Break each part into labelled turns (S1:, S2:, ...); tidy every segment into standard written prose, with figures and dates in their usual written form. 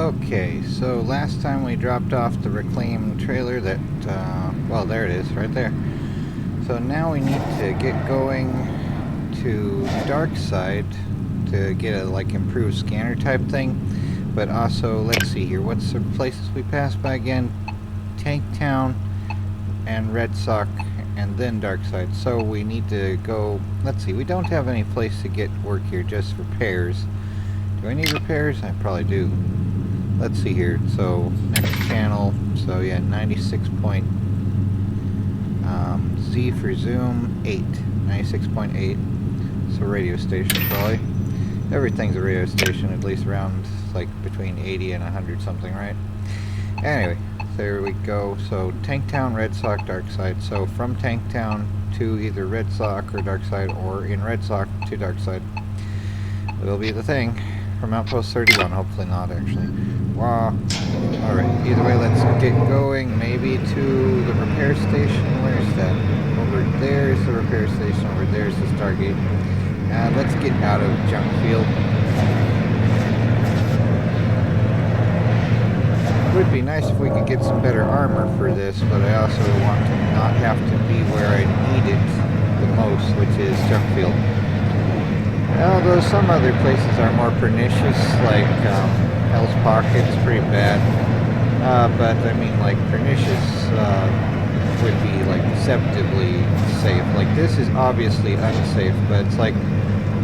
S1: Okay, so last time we dropped off the reclaimed trailer that, well, there it is, right there. So now we need to get going to Darkside to get a, like, improved scanner type thing. But also, let's see here, what's the places we passed by again? Tank Town and Red Sock, and then Darkside. So we need to go, let's see, we don't have any place to get work here, just repairs. Do I need repairs? I probably do. Let's see here, so next channel, so yeah, 96 point, Z for Zoom, 8, 96.8, so radio station probably. Everything's a radio station, at least around, like, between 80 and 100 something, right? Anyway, there we go, so Tank Town, Red Sock, Darkside, so from Tank Town to either Red Sock or Darkside, or in Red Sock to Darkside, will be the thing. From Outpost 31, hopefully not, actually. Wow. Alright, either way, let's get going. Maybe to the repair station. Where's that? Over there's the repair station. Over there's the Stargate. Let's get out of junk field. It would be nice if we could get some better armor for this, but I also want to not have to be where I need it the most, which is junk field. Although some other places are more pernicious, like Hell's Pocket is pretty bad. But I mean, like, pernicious would be like deceptively safe. Like, this is obviously unsafe, but it's like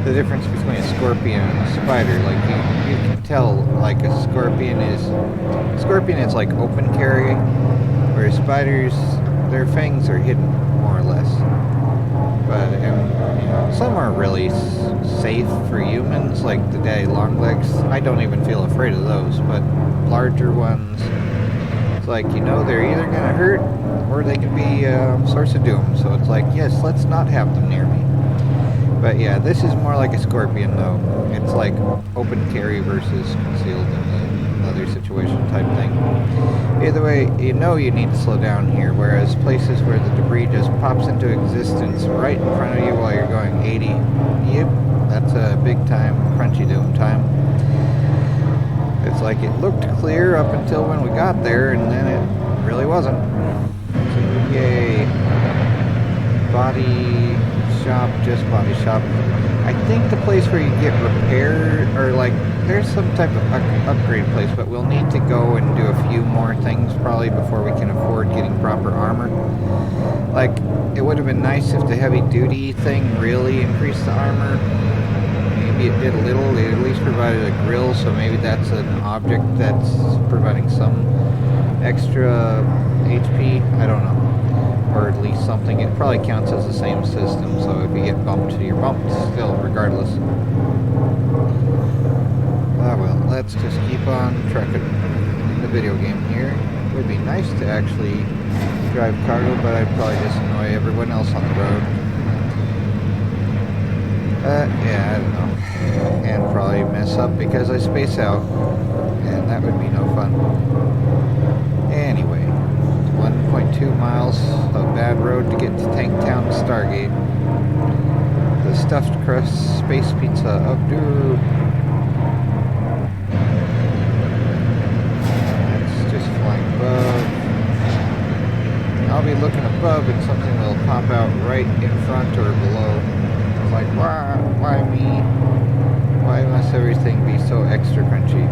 S1: the difference between a scorpion and a spider. Like, you can tell, like, a scorpion is like open carry, whereas spiders, their fangs are hidden more or less. But you know, some are really safe for humans, like the daddy longlegs. I don't even feel afraid of those, but larger ones, it's like, you know, they're either gonna hurt or they can be a source of doom. So it's like, yes, let's not have them near me. But yeah, this is more like a scorpion, though. It's like open carry versus concealed in another situation type thing. Either way, you know you need to slow down here, whereas places where the debris just pops into existence right in front of you while you're going 80, yep, that's a big time crunchy doom time. It's like it looked clear up until when we got there, and then it really wasn't. So, yay. Body shop, just body shop. I think the place where you get repaired, or like, there's some type of upgrade place, but we'll need to go and do a few more things probably before we can afford getting proper armor. Like, it would have been nice if the heavy duty thing really increased the armor. Maybe it did a little. They at least provided a grill, so maybe that's an object that's providing some extra HP. I don't know. Or at least something. It probably counts as the same system, so if you get bumped, you're bumped still, regardless. Ah well, let's just keep on trucking in the video game here. It would be nice to actually drive cargo, but I'd probably just annoy everyone else on the road. Yeah, I don't know. And probably mess up because I space out, and that would be no fun. Anyway. 1.2 miles of bad road to get to Tank Town to Stargate. The stuffed crust space pizza of doom. That's just flying above. I'll be looking above and something will pop out right in front or below. It's like, why me? Why must everything be so extra crunchy?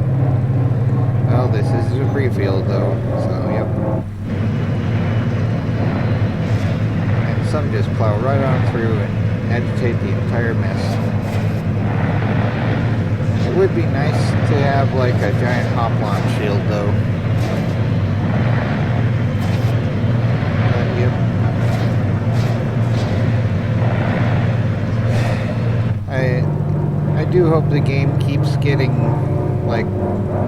S1: Well, this is a debris field though, so yep. Some just plow right on through and agitate the entire mess. It would be nice to have like a giant hop-on shield though. Yep. I do hope the game keeps getting like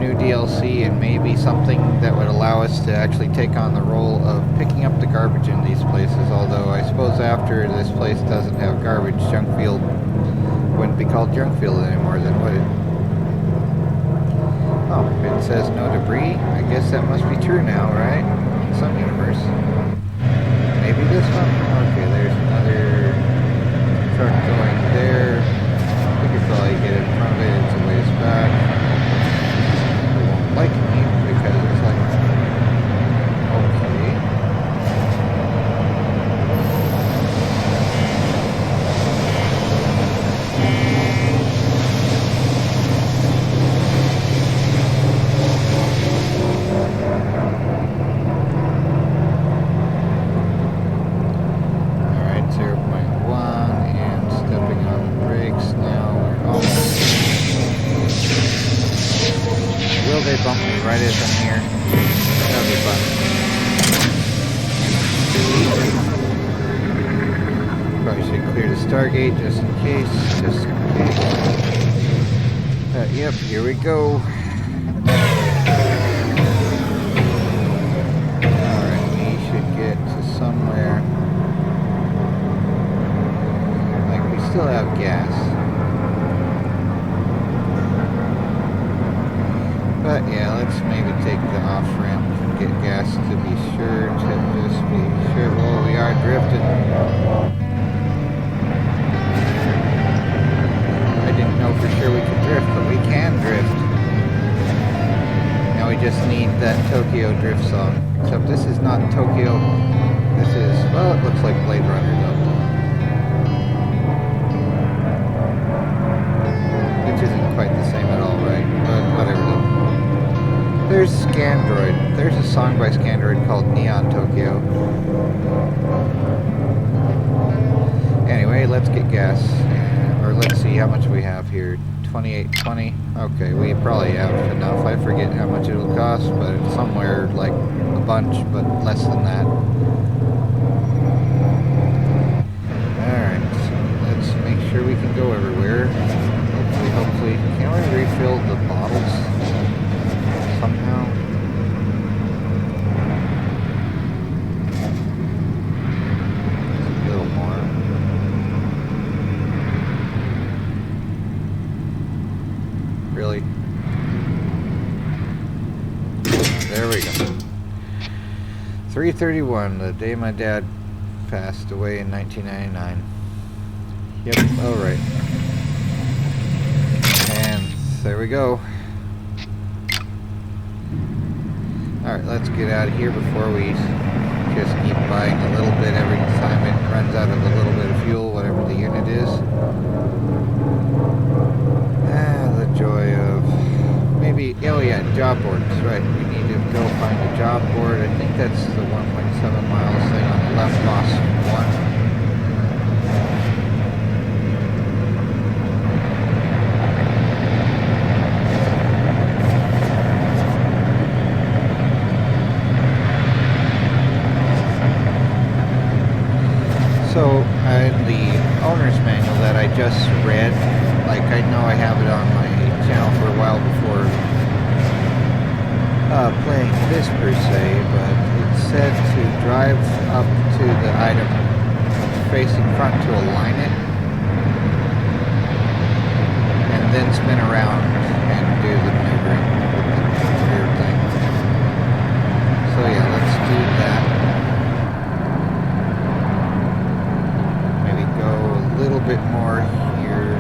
S1: new DLC and maybe something that would allow us to actually take on the role of picking up the garbage in these places, although I suppose after this place doesn't have garbage, junk field wouldn't be called junk field anymore, then would it? Oh, it says no debris. I guess that must be true now, right? In some universe. Maybe this one? Okay, there's another truck going there. We could probably get in front of it, it's a ways back. Like right as I'm here. That'll be fun. Probably should clear the Stargate just in case. Just in case. Yep, here we go. Alright, we should get to somewhere. Like, we still have gas. But yeah, let's maybe take the off-ramp and get gas to be sure, to just be sure. Well, we are drifting. I didn't know for sure we could drift, but we can drift. Now we just need that Tokyo drift song. Except this is not Tokyo. This is, well, it looks like Blade Runner though. Which isn't quite the same at all, right? But whatever though. There's Scandroid. There's a song by Scandroid called Neon Tokyo. Anyway, let's get gas. Or let's see how much we have here. 28.20. Okay, we probably have enough. I forget how much it'll cost, but it's somewhere like a bunch, but less than that. Alright, so let's make sure we can go everywhere. Hopefully. Can we refill the bottles? Somehow. Just a little more. Really? There we go. 3/31, the day my dad passed away in 1999. Yep, alright. And there we go. Alright, let's get out of here before we just keep buying a little bit every time it runs out of a little bit of fuel, whatever the unit is. The joy of maybe, oh yeah, job boards, right. We need to go find a job board. I think that's the 1.7 miles thing on the left, boss 1. So, in the owner's manual that I just read, like I know I have it on my channel for a while before playing this per se, but it said to drive up to the item facing front to align it, and then spin around and do the maneuvering with the rear thing. So yeah, let's do that. A little bit more here,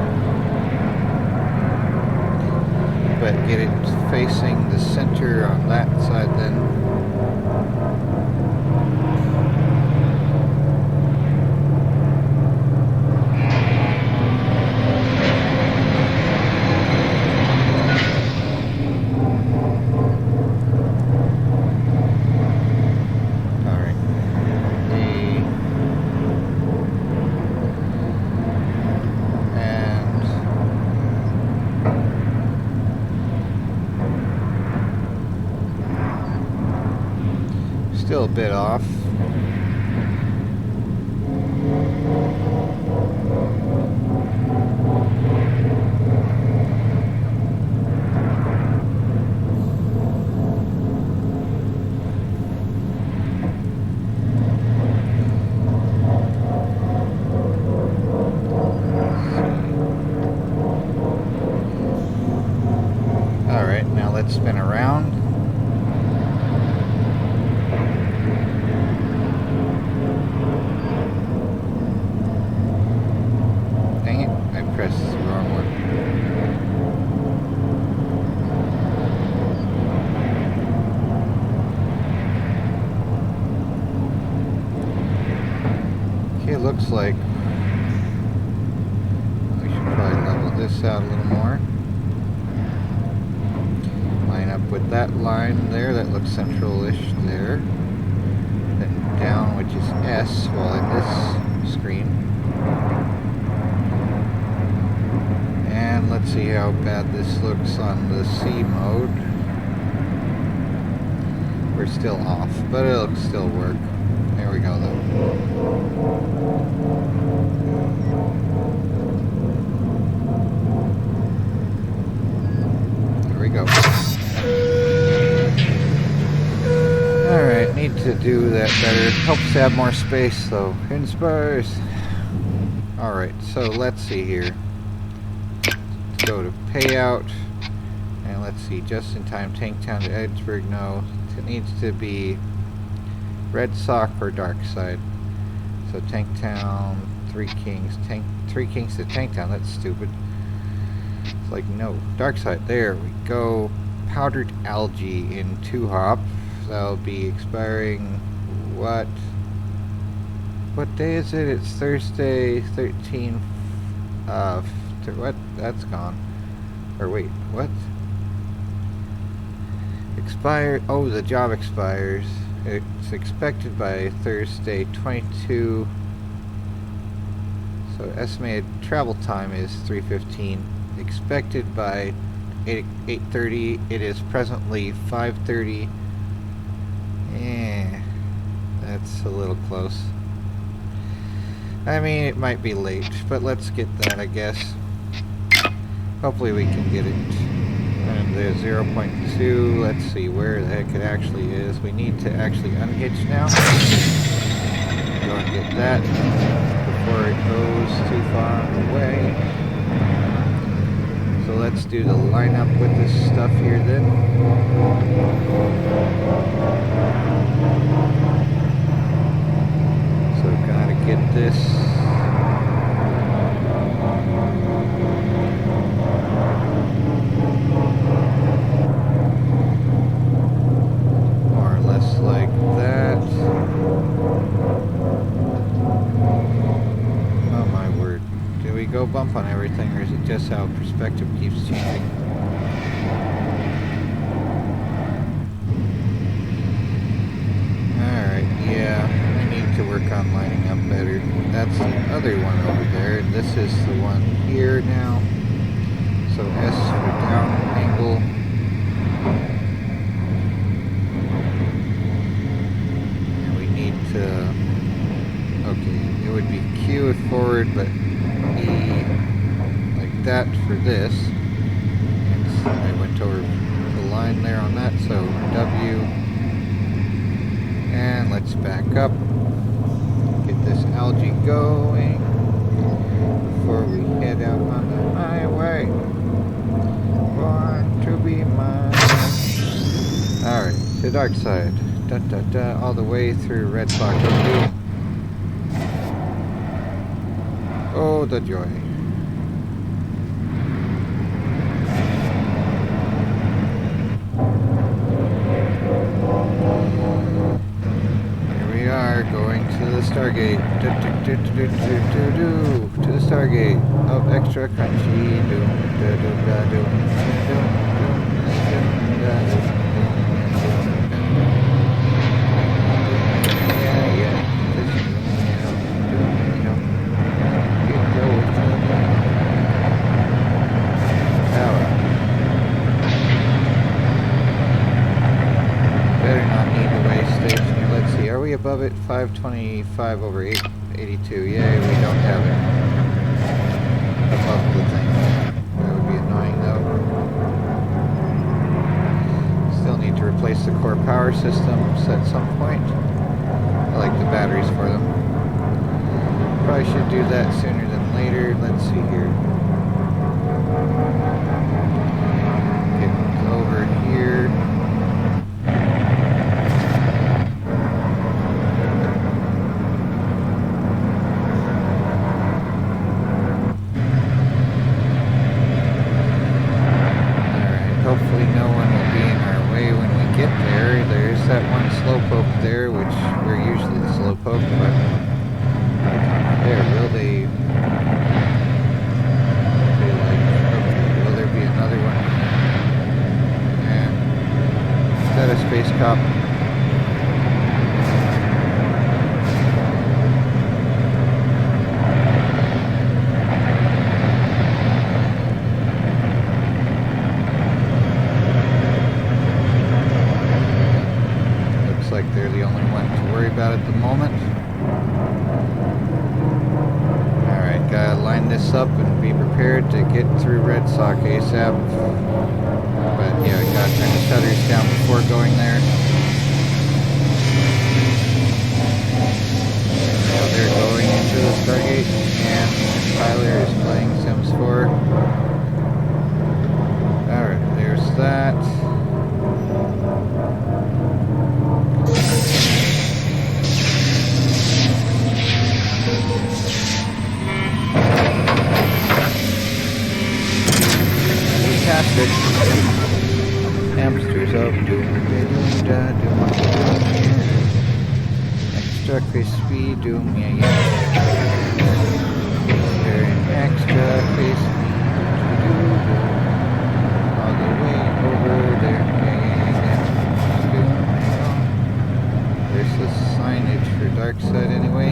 S1: but get it facing the center on that side then. Still a bit off. All right, now let's spin around. Looks like we should probably level this out a little more. Line up with that line there, that looks central-ish there. Then down, which is S, while in this screen. And let's see how bad this looks on the C mode. We're still off, but it'll still work. There we go, though. There we go. Alright, need to do that better. Helps have more space, though. Inspires. Alright, so let's see here. Let's go to payout. And let's see, just in time, Tanktown to Edgeburg, no. It needs to be Red Sock or Darkside. So Tanktown, Three Kings to Tanktown, that's stupid. It's like, no, Darkside, there we go. Powdered Algae in 2-hop. That'll be expiring, what day is it? It's Thursday, 13, what? That's gone. Or wait, what? Expired, oh, the job expires. It's expected by Thursday, 22. So estimated travel time is 3:15. Expected by 8:30. It is presently 5:30. That's a little close. I mean, it might be late, but let's get that, I guess. Hopefully we can get it. And there's 0.2. Let's see where the heck it actually is. We need to actually unhitch now. Go and get that before it goes too far away. So let's do the lineup with this stuff here then. So gotta get this. More or less like that. Oh my word. Do we go bump on everything, or is it just how perspective keeps changing? Alright, yeah. To work on lining up better. That's the other one over there. This is the one here now. So S for down angle. And we need to, okay, it would be Q if forward, but E like that for this. And I went over the line there on that, so W. And let's back up. This algae going before we head out on the highway. Born to be mine. Alright, to Darkside. Da, da, da, all the way through Red Sock. Oh, the joy. Going to the Stargate. To the Stargate of extra crunchy. Better not need the way station. Let's see, are we above it? 525 over 882. Yay, we don't have it above the thing. That would be annoying though. Still need to replace the core power systems at some point. I like the batteries for them. Probably should do that sooner than later. Let's see here. Get over here. Hopefully no one will be in our way when we get there. There's that one slowpoke there, which we're usually the slowpoke, but there, will they be like, okay, will there be another one? And is that a space cop? this up and be prepared to get through Red Sock ASAP. But yeah, I gotta turn the shutters down before going there. Now they're going into the Stargate, and Tyler is playing Sims 4. Alright, there's that. Fantastic. Hamsters of doom, extra crispy doom, yeah. Very extra crispy, all the way over there, yeah. There's the signage for Darkside anyway.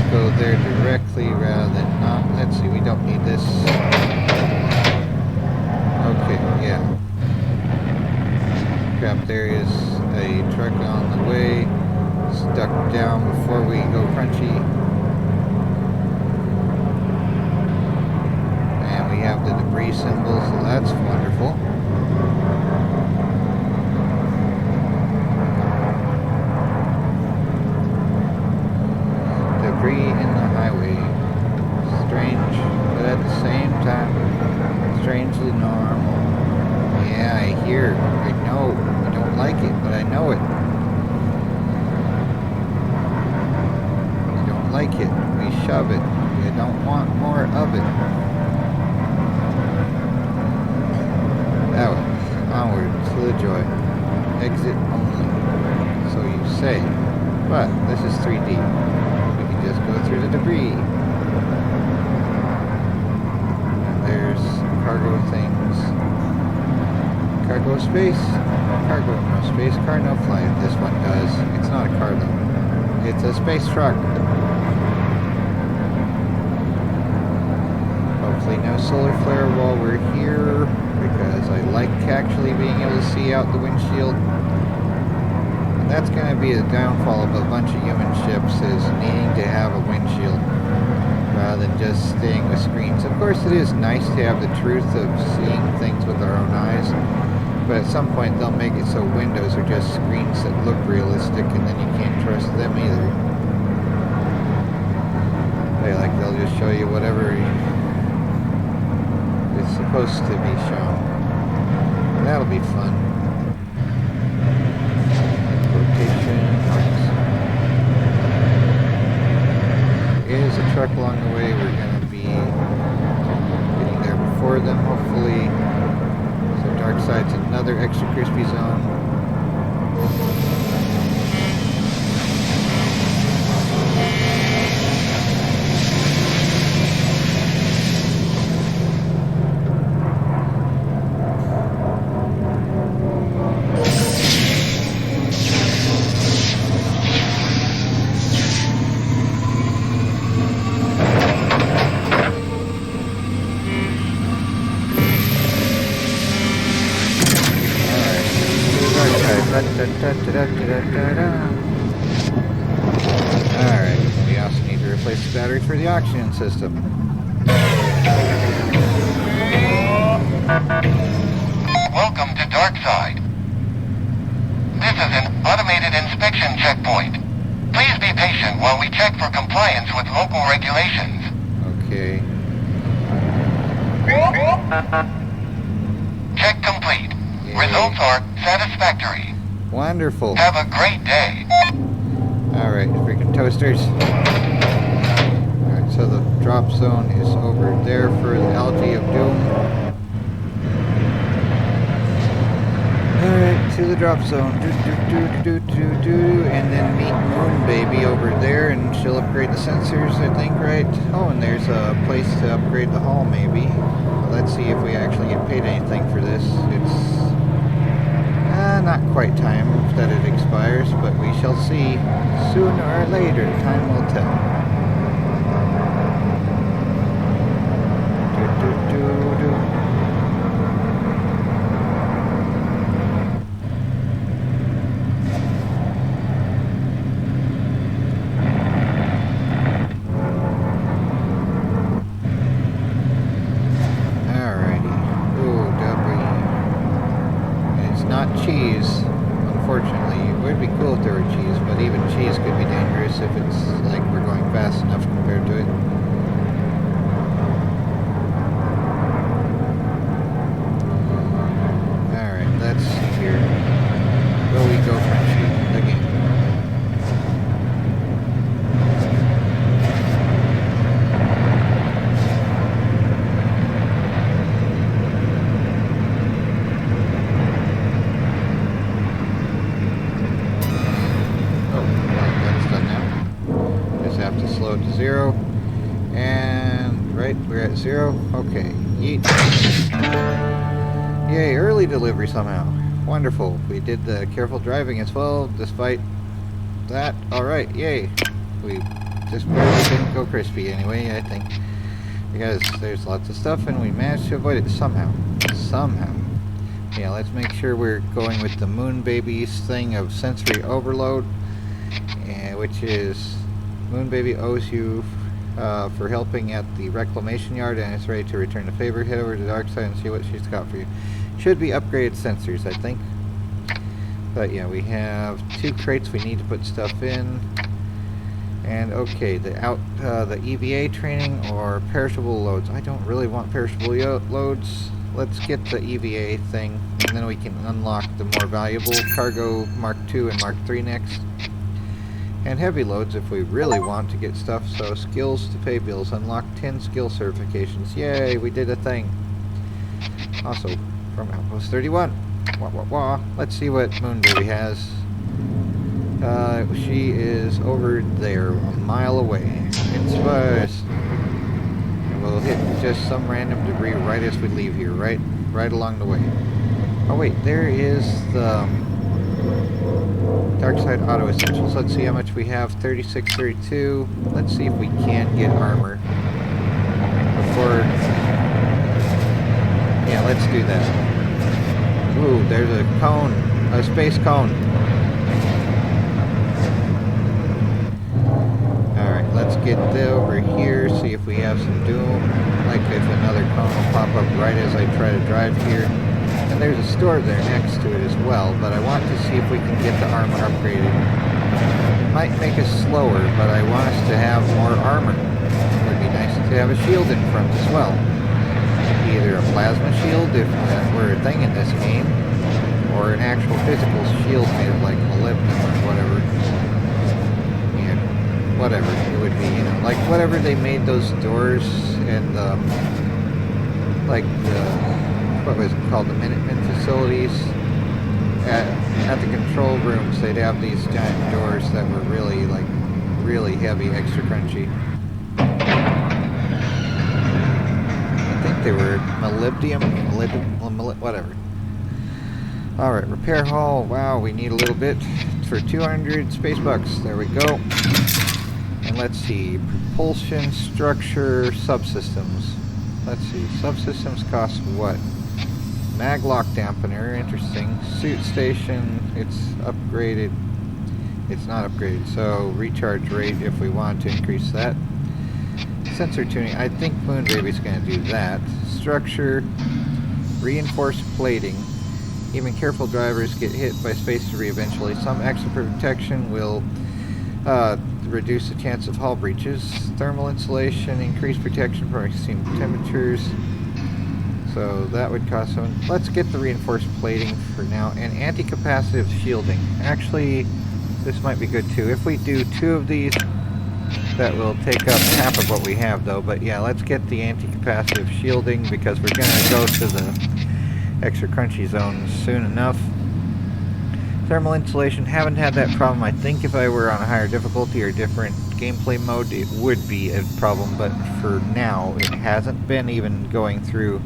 S1: Go there directly rather than not. Let's see, we don't need this. Okay, yeah. Crap, there is a truck on the way. Stuck down before we go crunchy. And we have the debris symbol, so that's wonderful. Debris in the highway. Strange, but at the same time, strangely normal. Yeah, I hear, I know, I don't like it, but I know it. We don't like it, we shove it. We don't want more of it. That was onward to the joy. Exit only. So you say. But this is 3D. Just go through the debris. And there's cargo things. Cargo space. Cargo no space. Car no flight. This one does. It's not a car though. It's a space truck. Hopefully no solar flare while we're here, because I like actually being able to see out the windshield. That's going to be the downfall of a bunch of human ships, is needing to have a windshield rather than just staying with screens. Of course, it is nice to have the truth of seeing things with our own eyes, but at some point they'll make it so windows are just screens that look realistic, and then you can't trust them either. They'll just show you whatever is supposed to be shown. That'll be fun. Is a truck along the way. We're going to be getting there before them, hopefully. So Darkside's another extra crispy zone. Alright, we also need to replace the battery for the oxygen system.
S2: Welcome to Darkside. This is an automated inspection checkpoint. Please be patient while we check for compliance with local regulations.
S1: Okay.
S2: Check complete.
S1: Yay.
S2: Results are satisfactory.
S1: Wonderful.
S2: Have a great day.
S1: Alright, freaking toasters. Alright, so the drop zone is over there for the algae of doom. Alright, to the drop zone. And then meet Moon Baby over there, and she'll upgrade the sensors, I think, right? Oh, and there's a place to upgrade the hull, maybe. Let's see if we actually get paid anything for this. It's not quite time that it expires, but we shall see. Sooner or later, time will tell. cheese, but even cheese could be dangerous if it's like we're going fast enough compared to it. Alright, let's see here. Will we go Frenchie again? Slow it to 0, and right, we're at 0. Okay, yeet. Yay, early delivery somehow. Wonderful. We did the careful driving as well, despite that. Alright, yay. We just barely didn't go crispy anyway, I think, because there's lots of stuff and we managed to avoid it somehow. Somehow. Yeah, let's make sure we're going with the Moon Baby's thing of sensory overload, which is Moon Baby owes you for helping at the reclamation yard and is ready to return the favor. Head over to Darkside and see what she's got for you. Should be upgraded sensors, I think. But yeah, we have 2 crates we need to put stuff in. And okay, the EVA training or perishable loads. I don't really want perishable loads. Let's get the EVA thing, and then we can unlock the more valuable cargo Mark II and Mark III next. And heavy loads if we really want to get stuff. So skills to pay bills. Unlock 10 skill certifications. Yay, we did a thing. Also, from Outpost 31. Wah, wah, wah. Let's see what Moon Baby has. She is over there, a mile away. In space. And we'll hit just some random debris right as we leave here. Right along the way. Oh wait, there is the Darkside Auto Essentials. Let's see how much we have. 3632. Let's see if we can get armor before. Yeah, let's do that. Ooh, there's a cone. A space cone. Alright, let's get over here. See if we have some doom. Like if another cone will pop up right as I try to drive here. And there's a store there next to it as well, but I want to see if we can get the armor upgraded. It might make us slower, but I want us to have more armor. It would be nice to have a shield in front as well. Either a plasma shield, if that were a thing in this game, or an actual physical shield made of like molybdenum or whatever. Yeah, whatever it would be, you know, like whatever they made those doors and like the what was it called, the Minutemen facilities at the control rooms. They'd have these giant doors that were really like really heavy, extra crunchy. I think they were molybdenum, whatever. Alright, repair hall. Wow, we need a little bit for 200 space bucks. There we go. And let's see, propulsion, structure, subsystems. Let's see, subsystems cost what? Maglock dampener, interesting. Suit station, it's upgraded. It's not upgraded, so recharge rate if we want to increase that. Sensor tuning, I think Moon Baby's going to do that. Structure, reinforced plating. Even careful drivers get hit by space debris eventually. Some extra protection will reduce the chance of hull breaches. Thermal insulation, increased protection from extreme temperatures. So that would cost some. Let's get the reinforced plating for now. And anti-capacitive shielding. Actually, this might be good too. If we do 2 of these, that will take up half of what we have though. But yeah, let's get the anti-capacitive shielding because we're going to go to the extra crunchy zones soon enough. Thermal insulation, haven't had that problem. I think if I were on a higher difficulty or different gameplay mode, it would be a problem. But for now, it hasn't been even going through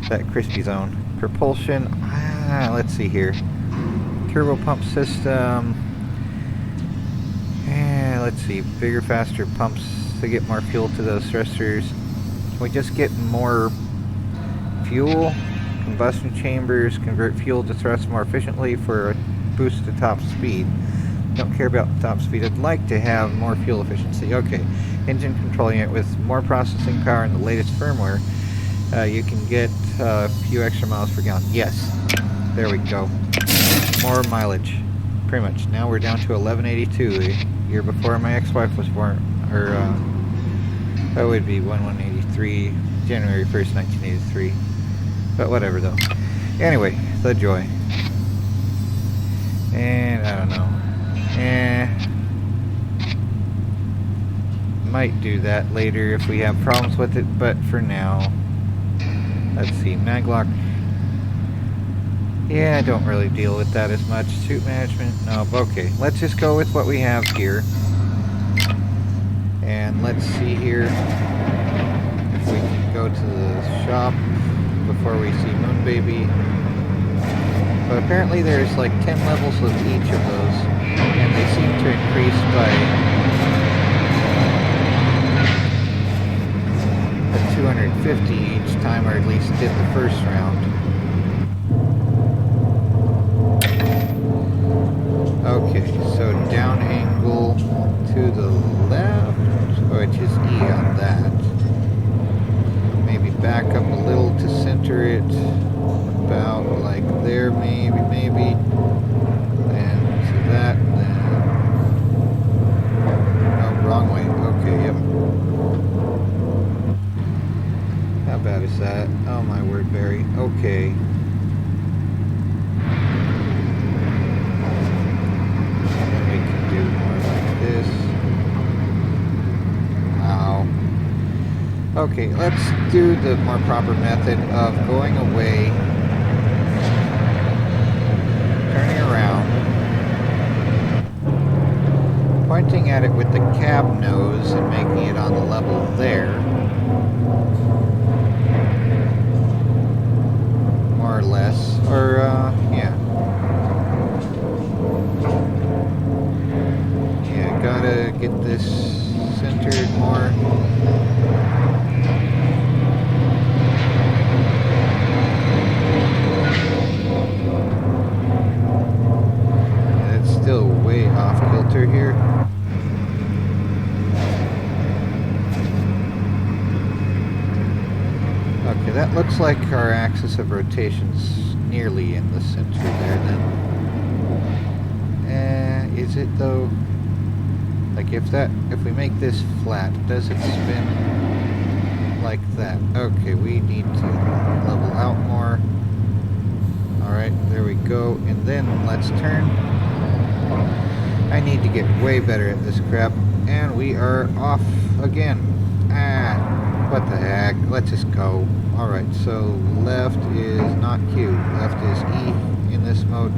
S1: that crispy zone. Propulsion, let's see here. Turbo pump system. Let's see, bigger, faster pumps to get more fuel to those thrusters. Can we just get more fuel? Combustion chambers convert fuel to thrust more efficiently for a boost to top speed. Don't care about the top speed. I'd like to have more fuel efficiency. Okay, engine control unit with more processing power and the latest firmware. You can get a few extra miles per gallon. Yes, there we go. More mileage. pretty much. Now we're down to 1182. A year before my ex-wife was born, or that would be 1183, January 1st, 1983. But whatever though. Anyway, the joy. And I don't know. Might do that later if we have problems with it, but for now, let's see, maglock. Yeah, I don't really deal with that as much. Suit management, no, okay. Let's just go with what we have here. And let's see here if we can go to the shop before we see Moonbaby. But apparently there's like 10 levels of each of those, and they seem to increase by 250 each time, or at least did the first round. Okay, so down angle to the left, which is E on that. Maybe back up a little to center it, about like there, maybe, and to that, then, oh, wrong way, okay, yep. How bad is that? Oh my word, Barry, okay. Okay, let's do the more proper method of going away, turning around, pointing at it with the cab nose and making it on the level there, more or less, or yeah. Yeah, gotta get this centered more. Still way off kilter here. Okay, that looks like our axis of rotation's nearly in the center there then. Is it though? Like if we make this flat, does it spin like that? Okay, we need to level out more. Alright, there we go. And then let's turn. I need to get way better at this crap, and we are off again. What the heck? Let's just go. Alright, so left is not Q, left is E in this mode.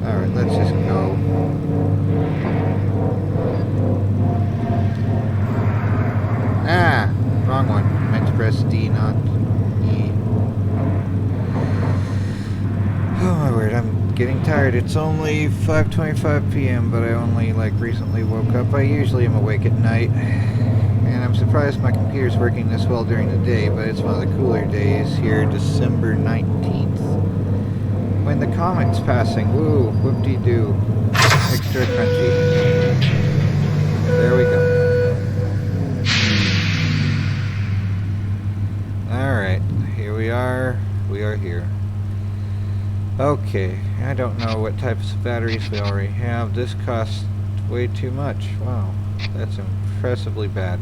S1: Alright, let's just go. Wrong one. Meant to press D, not E. Oh my word, I'm getting tired. It's only 5:25 p.m., but I only recently woke up. I usually am awake at night, and I'm surprised my computer's working this well during the day, but it's one of the cooler days here, December 19th. When the comet's passing, woo, whoop-de-doo. Extra crunchy. There we go. Alright, here we are here. Okay, I don't know what types of batteries we already have. This costs way too much. Wow, that's impressively bad.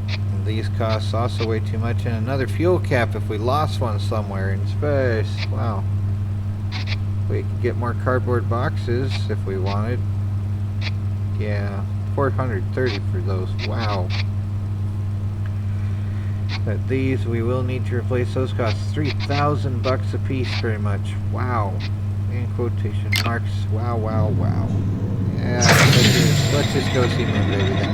S1: And these cost also way too much, and another fuel cap if we lost one somewhere in space. Wow. We could get more cardboard boxes if we wanted. Yeah, 430 for those. Wow. But these, we will need to replace. Those cost $3,000 a piece, pretty much. Wow. In quotation marks. Wow, wow, wow. Yeah, let's just go see Moonbaby then.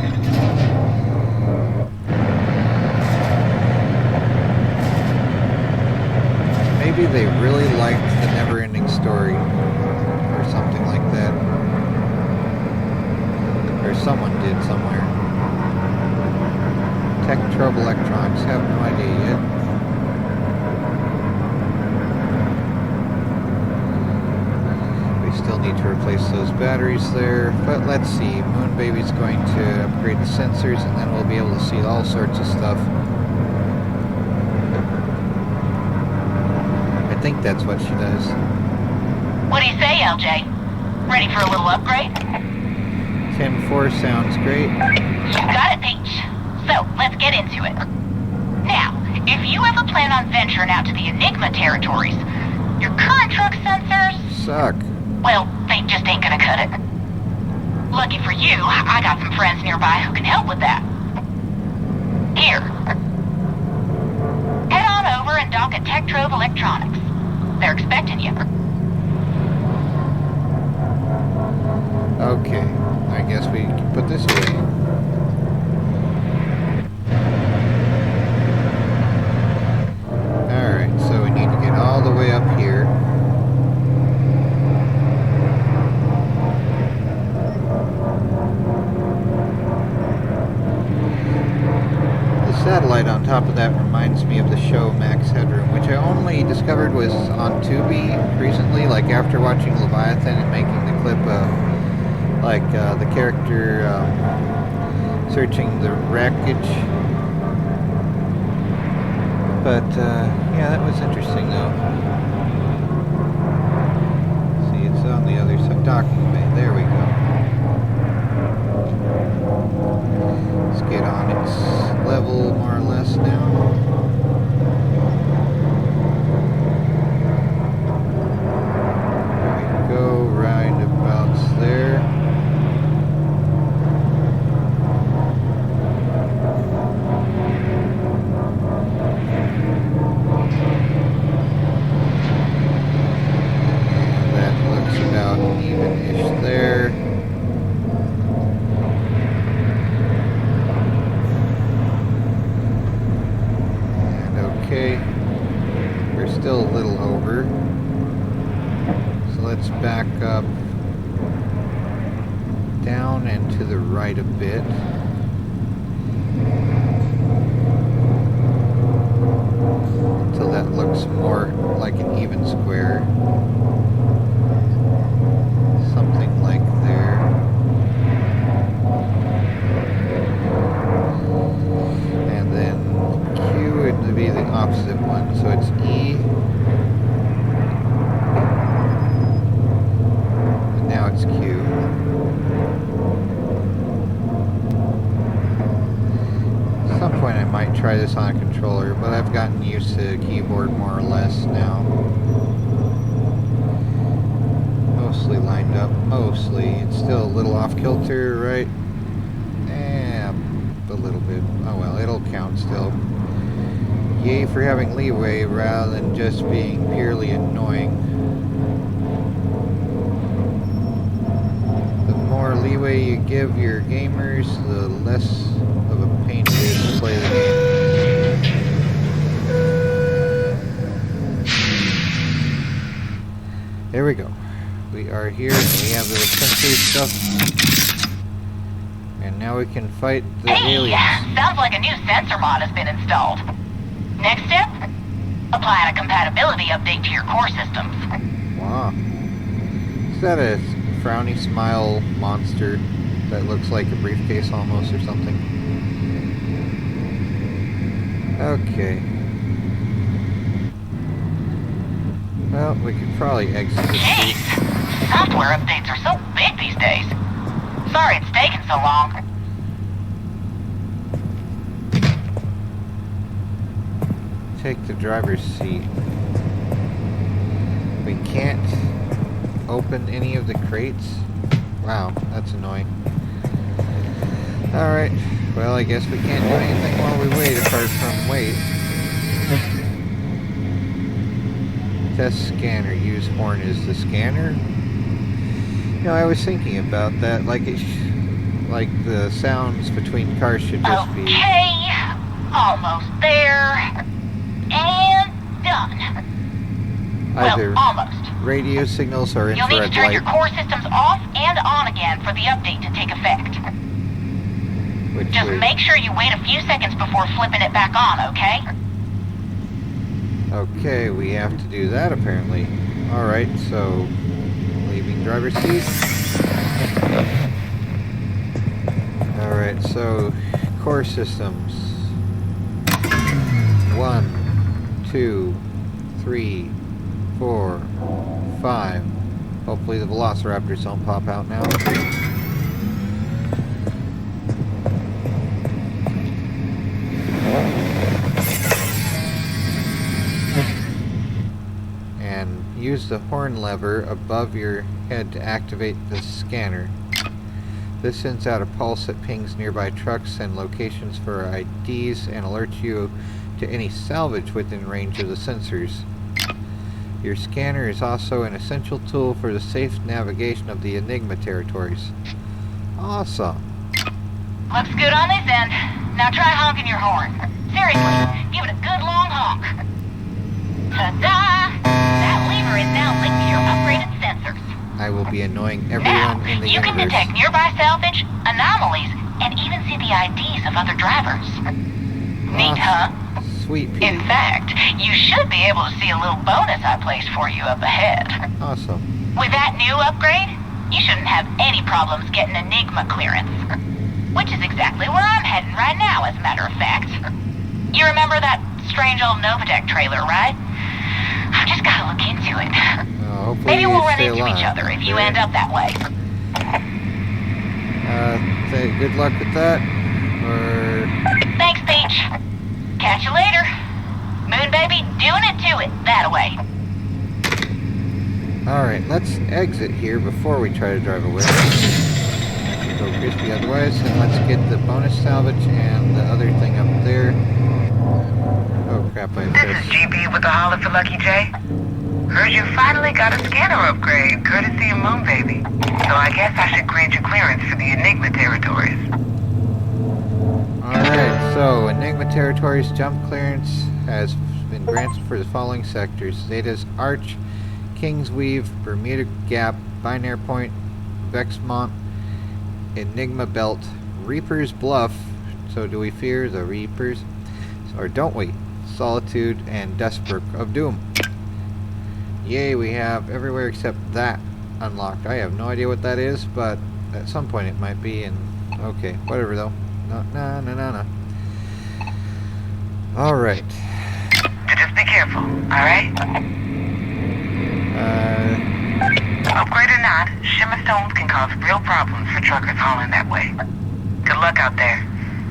S1: Maybe they really liked the never-ending story, or something like that. Or someone did somewhere. Tech Trouble Electronics, have no idea yet. We still need to replace those batteries there, but let's see. Moonbaby's going to upgrade the sensors, and then we'll be able to see all sorts of stuff. I think that's what she does.
S3: What do you say, LJ? Ready for a little upgrade?
S1: 10-4 sounds great.
S3: You got it, Peach. So, let's get into it. Now, if you ever plan on venturing out to the Enigma territories, your current truck sensors,
S1: Suck.
S3: well, they just ain't gonna cut it. Lucky for you, I got some friends nearby who can help with that. Here. Head on over and dock at Tech Trove Electronics. They're expecting you.
S1: Okay, I guess we can put this away. Alright, so we need to get all the way up here. The satellite on top of that reminds me of the show Max Headroom, which I only discovered was on Tubi recently, like after watching Leviathan and making the clip the character searching the wreckage. But yeah, that was interesting though. See, it's on the other side. Docking bay. There we go. Let's get on its level more or less now. There we go, right about there. Still a little over, so let's back up down and to the right a bit. Until that looks more like an even square. Something like there. And then Q would be the opposite one, so it's E. And now it's Q. At some point I might try this on a controller, but I've gotten used to the keyboard more or less now. Mostly lined up, mostly. It's still a little off kilter, right? Yeah, a little bit. Oh well, it'll count still. Yay for having leeway rather than just being purely annoying. The more leeway you give your gamers, the less of a pain it is to play the game. There we go. We are here and we have the sensor stuff. And now we can fight the aliens.
S3: Sounds like a new sensor mod has been installed. Next step? Apply a compatibility update to your core systems.
S1: Wow. Is that a frowny smile monster that looks like a briefcase almost or something? Okay. Well, we could probably exit this.
S3: Jeez! Software updates are so big these days. Sorry it's taken so long.
S1: Take the driver's seat. We can't open any of the crates? Wow, that's annoying. Alright, well I guess we can't do anything while we wait apart from wait. Test scanner. Use horn as the scanner. You know, I was thinking about that, like like the sounds between cars should just be...
S3: Okay, almost there. And done.
S1: Either
S3: well, almost.
S1: Radio signals or
S3: You'll need to
S1: infrared
S3: turn
S1: light.
S3: your core systems off and on again for the update to take effect.
S1: Which
S3: Just
S1: way?
S3: make sure you wait a few seconds before flipping it back on, okay?
S1: Okay, we have to do that apparently. Alright, so leaving driver's seat. Alright, so core systems. 1, 2, 3, 4, 5. Hopefully the velociraptors don't pop out now. And use the horn lever above your head to activate the scanner. This sends out a pulse that pings nearby trucks and locations for IDs and alerts you to any salvage within range of the sensors. Your scanner is also an essential tool for the safe navigation of the Enigma territories. Awesome.
S3: Looks good on this end. Now try honking your horn. Seriously, give it a good long honk. Ta-da! That lever is now linked to your upgraded sensors.
S1: I will be annoying everyone in the
S3: you
S1: universe.
S3: can detect nearby salvage, anomalies, and even see the IDs of other drivers. Neat, huh?
S1: Sweet Pete.
S3: In fact, you should be able to see a little bonus I placed for you up ahead.
S1: Awesome.
S3: With that new upgrade, you shouldn't have any problems getting Enigma clearance. Which is exactly where I'm heading right now, as a matter of fact. You remember that strange old Novatech trailer, right? I've just gotta look into it.
S1: Hopefully
S3: Maybe we'll run
S1: stay
S3: into
S1: alive.
S3: each other if you end up that way.
S1: Good luck with that. Or...
S3: Thanks, Peach. Catch you later. Moon baby, doing it to it. That-a-way.
S1: Alright, let's exit here before we try to drive away. Go crispy otherwise, and let's get the bonus salvage and the other thing up there. Oh crap, I
S4: This is GB with the holler for Lucky J. Heard you finally got a scanner upgrade, courtesy of Moon Baby. So I guess I should grant you clearance for the Enigma territories.
S1: Alright, so Enigma territories jump clearance has been granted for the following sectors. Zeta's Arch, Kingsweave, Bermuda Gap, Binary Point, Vexmont, Enigma Belt, Reaper's Bluff. So do we fear the Reapers? Or don't we? Solitude and Dustbrook of Doom. Yay, we have everywhere except that unlocked. I have no idea what that is, but at some point it might be, and okay, whatever though. No. Alright.
S4: So just be careful, alright? Upgrade or not, shimmer stones can cause real problems for truckers hauling that way. Good luck out there.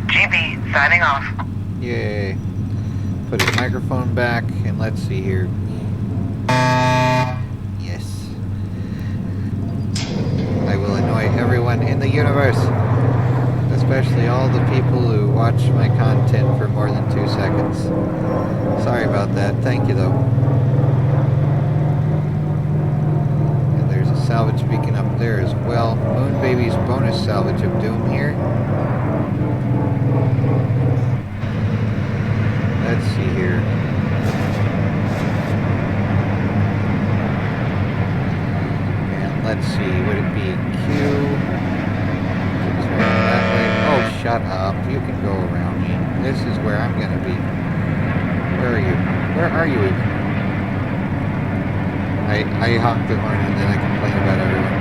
S4: GB, signing off.
S1: Yay. Put his microphone back, and let's see here. Yes. I will annoy everyone in the universe. Especially all the people who watch my content for more than 2 seconds. Sorry about that. Thank you, though. And there's a salvage beacon up there as well. Moon Baby's bonus salvage of doom here. Let's see here. And let's see. Would it be Q? That way. Oh, shut up. You can go around me. This is where I'm going to be. Where are you? Where are you even? I honk the horn and then I complain about everyone.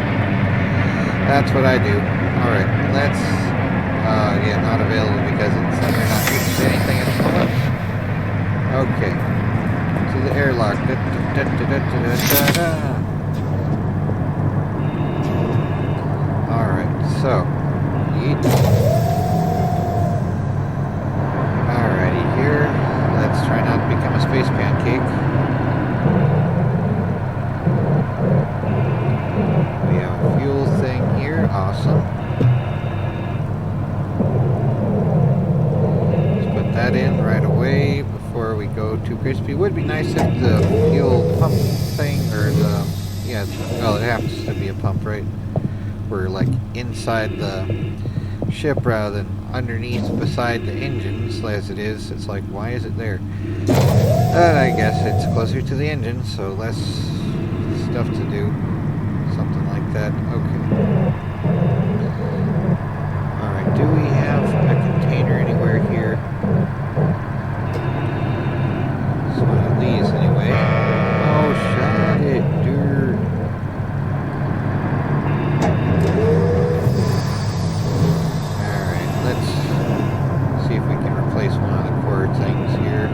S1: That's what I do. Alright, let's... yeah, not available because it's they're not using anything at the moment. Okay. To the airlock. Alright, so... Alrighty, here. Let's try not to become a space pancake. We have a fuel thing here. Awesome. Let's put that in right away before we go too crispy. Would be nice if the fuel pump thing, or the... yeah, well, it happens to be a pump, right? We're like inside the ship rather than underneath beside the engines as it is. It's like, why is it there? But I guess it's closer to the engine, so less stuff to do. Something like that. Okay. Alright, do we have a container anywhere here? It's one of these anyway. Oh, shut it, dude. See if we can replace one of the core things here.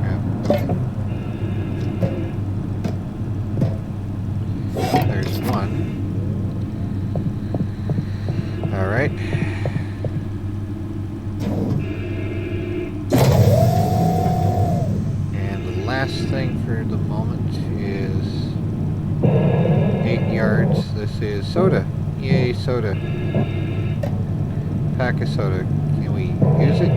S1: Crap. There's one. Alright. And the last thing for the moment is 8 yards. This is soda. Yay, soda. Pack of soda. Can we use it?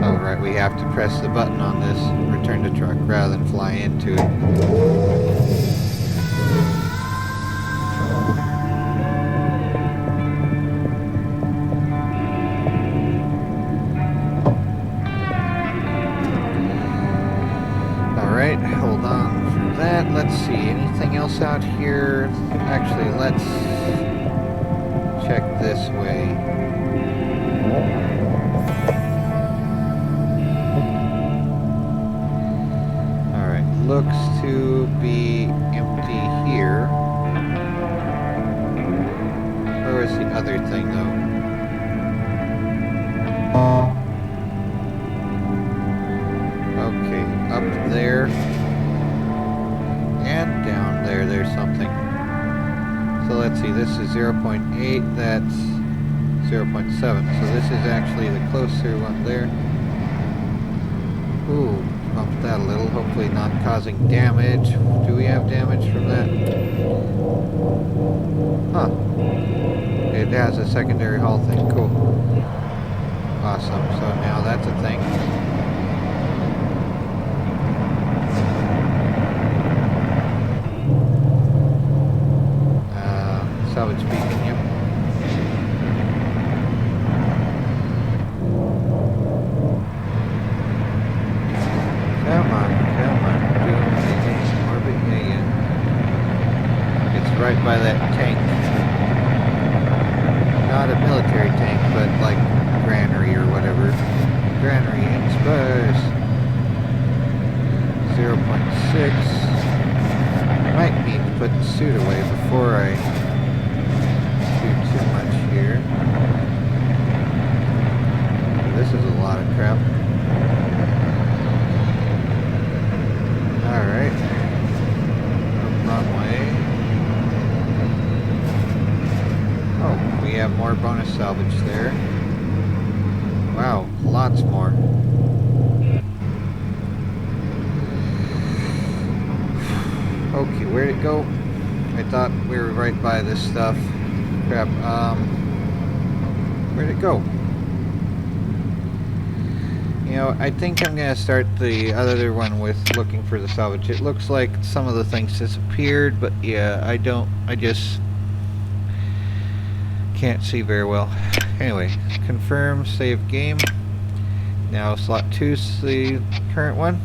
S1: Oh, right, we have to press the button on this return to truck rather than fly into it. Alright, hold on for that. Let's see, anything else out here? Actually, let's check this way. Alright, looks to be empty here. Where is the other thing, though? Okay, up there and down there, there's something. So let's see, this is 0.8, that's 0.7. So this is actually the closer one there. Ooh, bump that a little, hopefully not causing damage. Do we have damage from that? Huh. It has a secondary hull thing, cool. Awesome, so now that's a thing. Salvage beacon, yep. Come on. Doing anything orbit? Yeah. It's right by that tank. Not a military tank, but like granary or whatever. Granary in space. 0.6. Might need to put the suit away before I too much here. This is a lot of crap. Alright. Wrong way. Oh, we have more bonus salvage there. Wow, lots more. Okay, where'd it go? I thought we were right by this stuff. Crap, where'd it go? You know, I think I'm gonna start the other one with looking for the salvage. It looks like some of the things disappeared, but yeah, I just can't see very well. Anyway, confirm, save game. Now slot 2's the current one.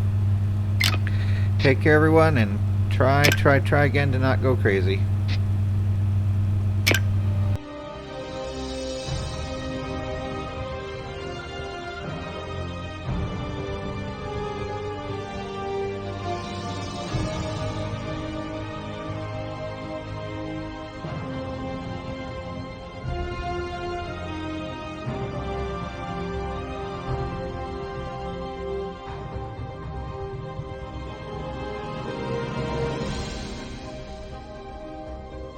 S1: Take care everyone, and try again to not go crazy.